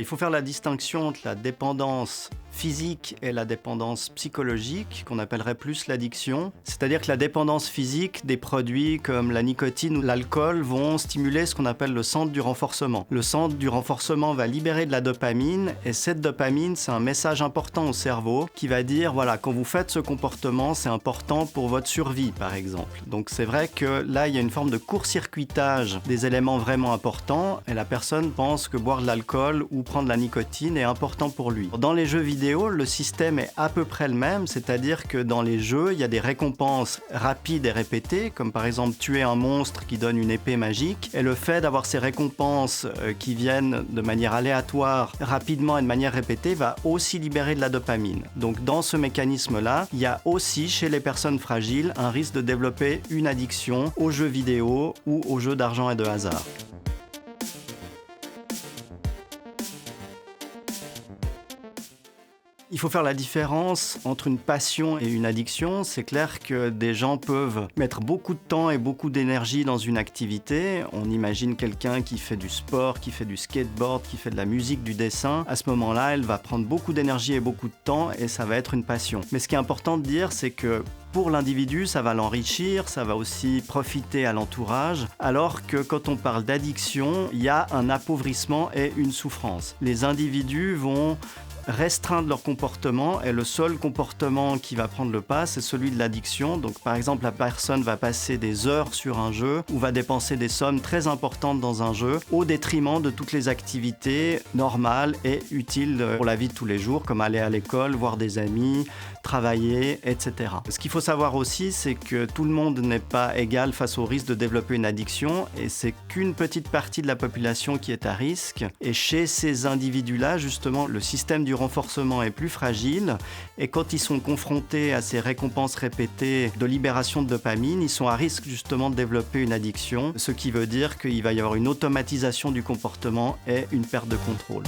Il faut faire la distinction entre la dépendance physique et la dépendance psychologique, qu'on appellerait plus l'addiction. C'est-à-dire que la dépendance physique des produits comme la nicotine ou l'alcool vont stimuler ce qu'on appelle le centre du renforcement. Le centre du renforcement va libérer de la dopamine et cette dopamine, c'est un message important au cerveau qui va dire, voilà, quand vous faites ce comportement, c'est important pour votre survie, par exemple. Donc c'est vrai que là, il y a une forme de court-circuitage des éléments vraiment importants et la personne pense que boire de l'alcool ou prendre de la nicotine est important pour lui. Dans les jeux vidéo, le système est à peu près le même, c'est-à-dire que dans les jeux, il y a des récompenses rapides et répétées, comme par exemple tuer un monstre qui donne une épée magique, et le fait d'avoir ces récompenses qui viennent de manière aléatoire, rapidement et de manière répétée, va aussi libérer de la dopamine. Donc dans ce mécanisme-là, il y a aussi chez les personnes fragiles un risque de développer une addiction aux jeux vidéo ou aux jeux d'argent et de hasard. Il faut faire la différence entre une passion et une addiction. C'est clair que des gens peuvent mettre beaucoup de temps et beaucoup d'énergie dans une activité. On imagine quelqu'un qui fait du sport, qui fait du skateboard, qui fait de la musique, du dessin. À ce moment-là, elle va prendre beaucoup d'énergie et beaucoup de temps et ça va être une passion. Mais ce qui est important de dire, c'est que pour l'individu, ça va l'enrichir, ça va aussi profiter à l'entourage, alors que quand on parle d'addiction, il y a un appauvrissement et une souffrance. Les individus vont restreindre leur comportement et le seul comportement qui va prendre le pas, c'est celui de l'addiction. Donc par exemple, la personne va passer des heures sur un jeu ou va dépenser des sommes très importantes dans un jeu au détriment de toutes les activités normales et utiles pour la vie de tous les jours, comme aller à l'école, voir des amis, travailler, etc. Ce qu'il faut savoir aussi, c'est que tout le monde n'est pas égal face au risque de développer une addiction et c'est qu'une petite partie de la population qui est à risque. Et chez ces individus-là, justement, le système du renforcement est plus fragile et quand ils sont confrontés à ces récompenses répétées de libération de dopamine, ils sont à risque justement de développer une addiction, ce qui veut dire qu'il va y avoir une automatisation du comportement et une perte de contrôle.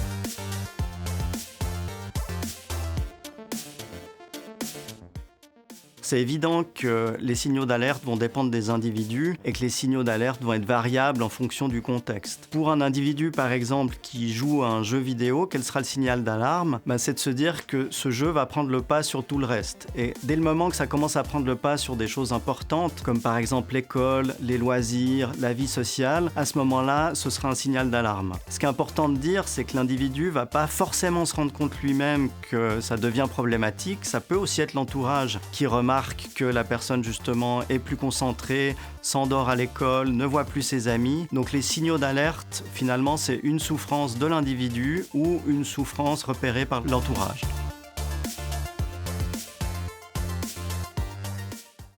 C'est évident que les signaux d'alerte vont dépendre des individus et que les signaux d'alerte vont être variables en fonction du contexte. Pour un individu, par exemple, qui joue à un jeu vidéo, quel sera le signal d'alarme ? C'est de se dire que ce jeu va prendre le pas sur tout le reste. Et dès le moment que ça commence à prendre le pas sur des choses importantes, comme par exemple l'école, les loisirs, la vie sociale, à ce moment-là, ce sera un signal d'alarme. Ce qui est important de dire, c'est que l'individu va pas forcément se rendre compte lui-même que ça devient problématique. Ça peut aussi être l'entourage qui remarque que la personne justement est plus concentrée, s'endort à l'école, ne voit plus ses amis. Donc les signaux d'alerte, finalement, c'est une souffrance de l'individu ou une souffrance repérée par l'entourage.